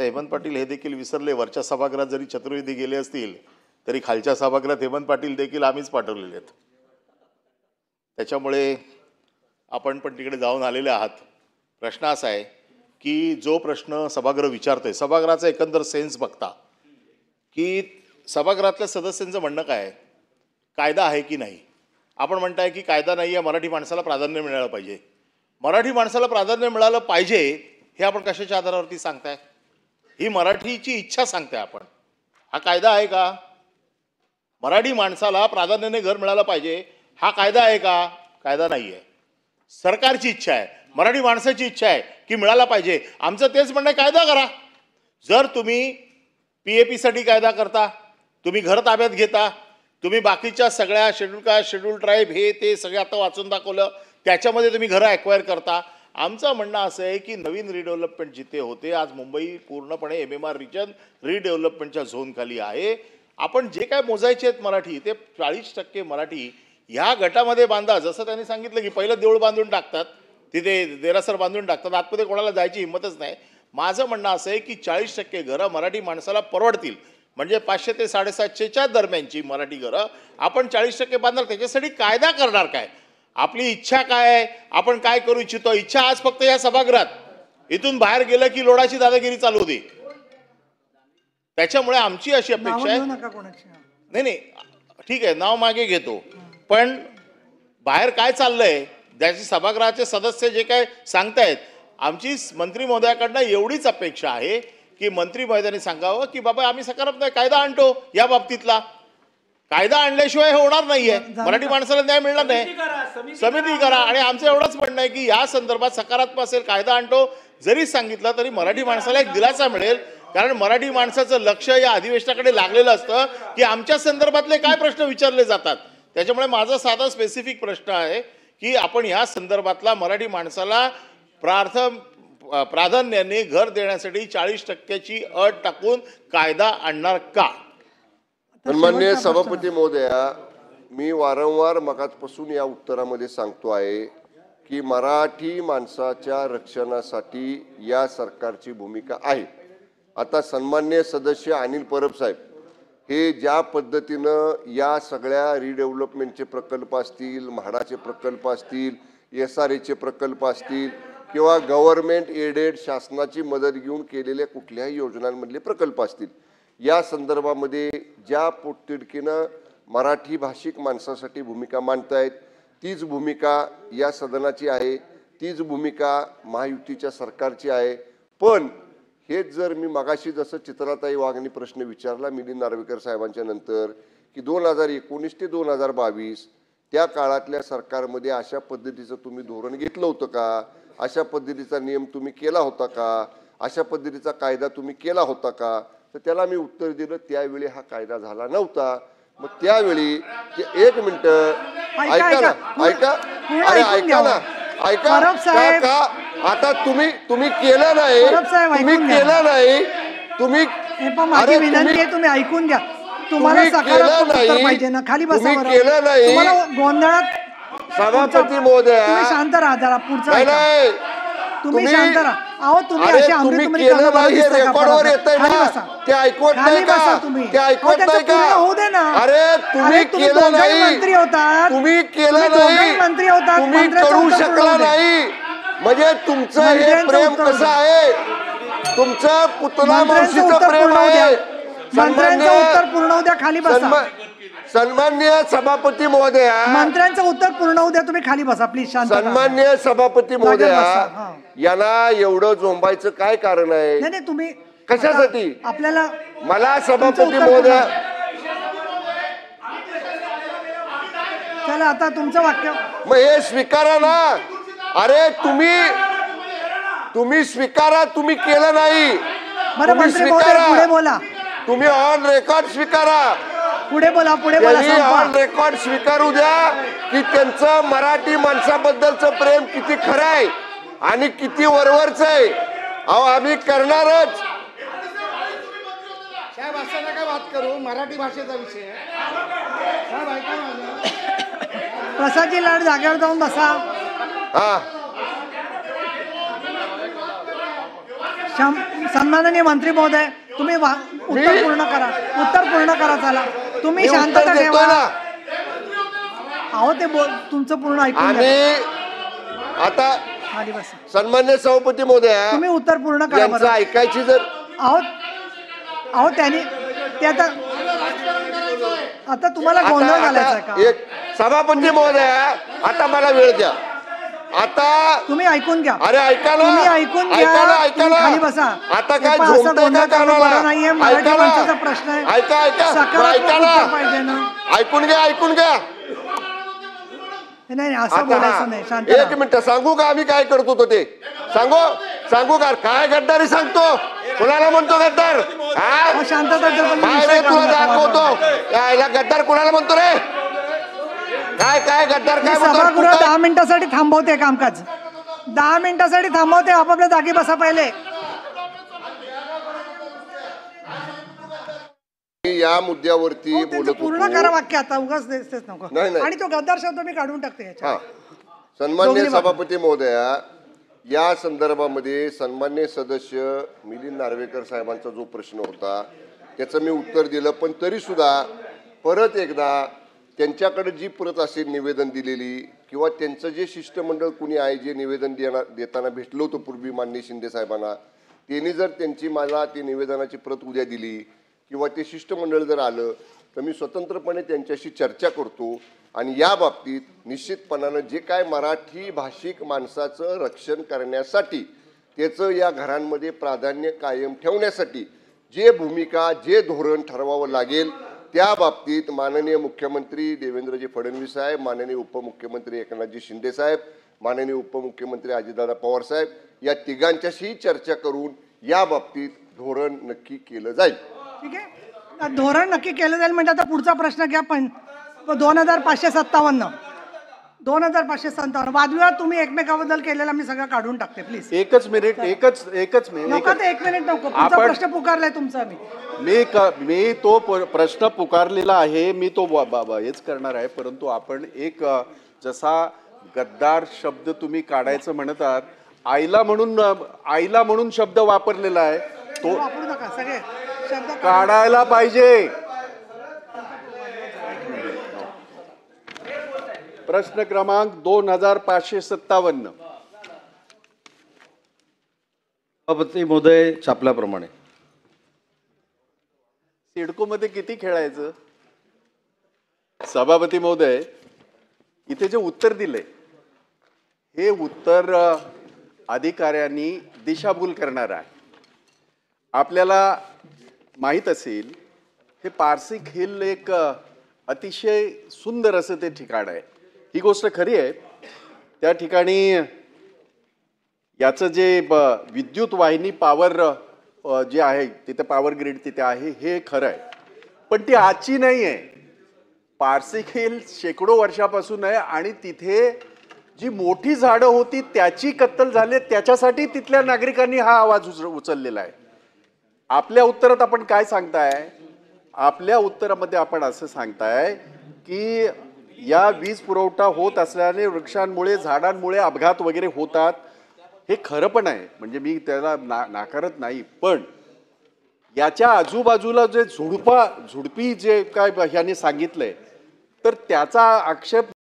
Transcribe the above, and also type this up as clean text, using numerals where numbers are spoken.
आता हेमंत पाटील हे देखील विसरले, वरच्या सभागृहात जरी चतुर्वेदी गेले असतील तरी खालच्या सभागृहात हेमंत पाटील देखील आम्हीच पाठवलेले आहेत. त्याच्यामुळे आपण पण तिकडे जाऊन आलेले आहात. प्रश्न असा आहे की जो प्रश्न सभागृह विचारतोय, सभागृहाचा एकंदर सेन्स बघता की सभागृहातल्या सदस्यांचं म्हणणं काय आहे, कायदा आहे की नाही. आपण म्हणताय की कायदा नाही आहे, मराठी माणसाला प्राधान्य मिळालं पाहिजे. मराठी माणसाला प्राधान्य मिळालं पाहिजे हे आपण कशाच्या आधारावरती सांगताय? ही मराठीची इच्छा सांगताय आपण. हा कायदा आहे का? मराठी माणसाला प्राधान्याने घर मिळालं पाहिजे हा कायदा आहे का? कायदा नाही आहे. सरकारची इच्छा आहे, मराठी माणसाची इच्छा आहे की मिळाला पाहिजे. आमचं तेच म्हणणं आहे, कायदा करा. जर तुम्ही PAP-साठी कायदा करता, तुम्ही घर ताब्यात घेता, तुम्ही बाकीच्या सगळ्या शेड्यूल कास्ट, शेड्यूल ट्राईब हे ते सगळं आता वाचून दाखवलं, त्याच्यामध्ये तुम्ही घरं ॲक्वायर करता. आमचं म्हणणं असं आहे की नवीन रिडेव्हलपमेंट जिथे होते, आज मुंबई पूर्णपणे MMR रिजन रिडेव्हलपमेंटच्या झोनखाली आहे. आपण जे काय मोजायचे आहेत मराठी, ते 40% मराठी ह्या गटामध्ये बांधा. जसं त्यांनी सांगितलं की पहिलं देऊळ बांधून टाकतात, तिथे देरासर बांधून टाकतात, आतमध्ये कोणाला जायची हिंमतच नाही. माझं म्हणणं असं आहे की 40% घरं मराठी माणसाला परवडतील, म्हणजे 500 ते 750च्या दरम्यानची मराठी घरं आपण 40% बांधणार. त्याच्यासाठी कायदा करणार काय? आपली इच्छा काय आहे, आपण काय करू इच्छितो? इच्छा आज फक्त या सभागृहात, इथून बाहेर गेलं की लोडाची दादागिरी चालू होती. त्याच्यामुळे आमची अशी अपेक्षा आहे, नाही ठीक आहे नाव मागे घेतो, पण बाहेर काय चाललंय ज्याची सभागृहाचे सदस्य जे काय सांगतायत, आमची मंत्री महोदयाकडनं एवढीच अपेक्षा आहे की मंत्री महोदयांनी सांगावं की बाबा आम्ही सकारात्मक कायदा आणतो. या बाबतीतला कायदा आणल्याशिवाय हे होणार नाहीये, मराठी माणसाला न्याय मिळणार नाही. समिती करा. आणि आमचं एवढंच म्हणणं आहे की या संदर्भात सकारात्मक असेल, कायदा आणतो जरी सांगितलं तरी मराठी माणसाला एक दिलासा मिळेल. कारण मराठी माणसाचं लक्ष या अधिवेशनाकडे लागलेलं असतं की आमच्या संदर्भातले काय प्रश्न विचारले जातात. त्याच्यामुळे माझा साधा स्पेसिफिक प्रश्न आहे की आपण ह्या संदर्भातला मराठी माणसाला प्राधान्याने घर देण्यासाठी 40%ची अट टाकून कायदा आणणार का? सन्माननीय सभापती महोदया, मी वारंवार मगाचपासून या उत्तरामध्ये सांगतो आहे की मराठी माणसाच्या रक्षणासाठी या सरकारची भूमिका आहे. आता सन्माननीय सदस्य अनिल परब साहेब हे ज्या पद्धतीनं या सगळ्या रिडेव्हलपमेंटचे प्रकल्प असतील, म्हाडाचे प्रकल्प असतील, SRAचे प्रकल्प असतील किंवा गव्हर्नमेंट एडेड शासनाची मदत घेऊन केलेल्या कुठल्याही योजनांमधले प्रकल्प असतील, या संदर्भामध्ये ज्या पोटतिडकीनं मराठी भाषिक माणसासाठी भूमिका मांडतायत, तीच भूमिका या सदनाची आहे, तीच भूमिका महायुतीच्या सरकारची आहे. पण हेच जर मी मगाशी जसं चित्राताई वाघनी प्रश्न विचारला मिलिंद नार्वेकर साहेबांच्या नंतर की 2019 ते 2022 त्या काळातल्या सरकारमध्ये अशा पद्धतीचं तुम्ही धोरण घेतलं होतं का? अशा पद्धतीचा नियम तुम्ही केला होता का? अशा पद्धतीचा कायदा तुम्ही केला होता का? तर त्याला मी उत्तर दिलं, त्यावेळी हा कायदा झाला नव्हता. मग त्यावेळी एक मिनिट ऐका ना, अरे ऐका ना, का आता तुम्ही केलं नाही, तुम्ही केलं नाही, तुम्ही माझी विनंती आहे तुम्ही ऐकून घ्या. तुम्हाला सकारात्मक उत्तर पाहिजे ना, खाली बसा. केलं नाही तुम्हाला गोंधळात सभापती महोदया, तुम्ही शांत राहा जरा. पुढचा नाही तुम्ही शांत राहा. अहो तुम्ही अशी तुम्ही केलं नाही हे रेकॉर्डवर येतंय ना, ते ऐकवत नाही का? ते ऐकवत नाही का? होऊ दे ना. अरे तुम्ही केलं नाही, मंत्री होतात, तुम्ही केलं नाही, मंत्री होतात, तुम्ही करू शकला नाही. म्हणजे तुमचं हे प्रेम कसं आहे? तुमचं पुतला मावशीचं प्रेम आहे. मंत्र्यांचं उत्तर पूर्ण होऊ द्या, खाली बसा. सन्माननीय सभापती महोदया, मंत्र्यांचं उत्तर पूर्ण होऊ द्या, तुम्ही खाली बसा प्लीज. शांत. सन्माननीय सभापती महोदया, यांना एवढं झोंबायचं काय कारण आहे? नाही तुम्ही कशासाठी? आपल्याला मला सभापती महोदया, चला आता तुमचं वाक्य मग हे स्वीकारा ना. अरे तुम्ही स्वीकारा, तुम्ही केलं नाही. तुम्ही स्वीकारा, पुढे बोला. तुम्ही ऑन रेकॉर्ड स्वीकारा, पुढे बोला. ऑन रेकॉर्ड स्वीकारू द्या की त्यांचं मराठी माणसाबद्दलचं प्रेम किती खरं आहे आणि किती वरवरचं आहे. अहो आम्ही करणारच. साहेब असं नका बात करू, मराठी भाषेचा विषय साहेब ऐका ना. प्रसादजी लाड जागेवर जाऊन बसा. हा सन्माननीय मंत्री महोदय, तुम्ही उत्तर पूर्ण करा. उत्तर पूर्ण करा. चला तुम्ही मी शांतता उत्तर देतोय ठेवा. ना. अहो ते तुमचं पूर्ण ऐकून आणि घ्या. आता खाली बसा. सन्मान्य सभापती महोदया, तुम्ही उत्तर पूर्ण करा यांचं बरं. ऐकायची जर अहो त्यांनी ते आता तुम्हाला गोंधळ घालायचा का? एक सभापती महोदया, आता मला वेळ द्या. आता तुम्ही ऐकून घ्या. अरे ऐका ना, तुम्ही ऐकून घ्या. ऐका ना, तुम्ही ऐका ना. खाली बसा. आता हे काय पहा, असं झोंबतंय गोंधळ का करणं कानाला? बरं नाहीये. मराठी ऐका ना. माणसाचा प्रश्न आहे. ऐका ऐका सकारात्मक ऐका उत्तर ना. पाहिजे ना. ऐकून घ्या, ऐकून घ्या. नाही असं आता बोलायचं नाही. शांत एक राहा. मिनिट सांगू का आम्ही काय करतो तो ते सांगू का? काय गद्दारी सांगतो? कुणाला म्हणतो गद्दार? अहो, शांतता ठेवा. काय रे तुला दाखवतो यायला गद्दार कुणाला म्हणतो रे? काय गद्दार काय म्हणतो? सभागृह 10 मिनिटासाठी थांबवते कामकाज. 10 मिनिटासाठी थांबवते. आपापल्या जागी बसा पहिले. मी या मुद्द्यावरती अहो, त्यांचं बोलत पूर्ण होतो. करा वाक्य आता. उगाच तेच नको. नाही. आणि तो गद्दार शब्द मी काढून टाकते याच्यात. हा, सन्मान्य दोन्ही बाजू. सभापती महोदया, या संदर्भामध्ये सन्मान्य सदस्य मिलिंद नार्वेकर साहेबांचा जो प्रश्न होता त्याचं मी उत्तर दिलं, पण तरी सुद्धा परत एकदा त्यांच्याकडे जी प्रत असेल निवेदन दिलेली किंवा त्यांचं जे शिष्टमंडळ कुणी आहे जे निवेदन देताना भेटलं होतं पूर्वी माननीय शिंदे साहेबांना, त्यांनी जर त्यांची मला ती निवेदनाची प्रत उद्या दिली किंवा ते शिष्टमंडळ जर आलं तर मी स्वतंत्रपणे त्यांच्याशी चर्चा करतो आणि या बाबतीत निश्चितपणानं जे काय मराठी भाषिक माणसाचं रक्षण करण्यासाठी त्याचं या घरांमध्ये प्राधान्य कायम ठेवण्यासाठी जे भूमिका जे धोरण ठरवावं लागेल त्या बाबतीत माननीय मुख्यमंत्री देवेंद्रजी फडणवीस साहेब, माननीय उपमुख्यमंत्री एकनाथजी शिंदे साहेब, माननीय उपमुख्यमंत्री अजितदादा पवार साहेब या तिघांच्याशी चर्चा करून या बाबतीत धोरण नक्की केलं जाईल. ठीक आहे. धोरण नक्की केलं जाईल. म्हणजे आता पुढचा प्रश्न घ्या. पण 2557 वादविवाद तुम्ही एकमेकाबद्दल केलेला मी सगळं काढून टाकते प्लीज. एकच मिनिट एकच मिनिट नको ते 1 मिनिट नको. पुढचा प्रश्न पुकारलाय तुमचा मी तो प्रश्न पुकारलेला आहे. मी तो हेच करणार आहे. परंतु आपण एक जसा गद्दार शब्द तुम्ही काढायचं म्हणतात, आईला म्हणून शब्द वापरलेला आहे तो वापरू नका. सगळे शब्द काढायला पाहिजे. प्रश्न क्रमांक 2557. सभापती महोदय छापल्याप्रमाणे सिडको मध्ये किती खेळायचं? सभापती महोदय, इथे जे उत्तर दिले हे उत्तर अधिकाऱ्यांनी दिशाभूल करणार आहे. आपल्याला माहीत असेल हे पारसिक हिल एक अतिशय सुंदर असं ते ठिकाण आहे. ही गोष्ट खरी आहे. त्या ठिकाणी याचं जे विद्युत वाहिनी पॉवर जे आहे तिथे पॉवर ग्रीड तिथे आहे हे खरं आहे, पण ती आजची नाही आहे. पारसिक हिल शेकडो वर्षापासून आहे आणि तिथे जी मोठी झाडं होती त्याची कत्तल झाली, त्याच्यासाठी तिथल्या नागरिकांनी हा आवाज उचललेला आहे. आपल्या उत्तरात आपण काय सांगताय? आपल्या उत्तरामध्ये आपण असं सांगताय की या वीज पुरवठा होत असल्याने वृक्षांमुळे झाडांमुळे अपघात वगैरे होतात. हे खरं पण आहे, म्हणजे मी त्याला नाकारत नाही. पण याच्या आजूबाजूला जे झुडपी जे काय ह्यांनी सांगितलंय तर त्याचा आक्षेप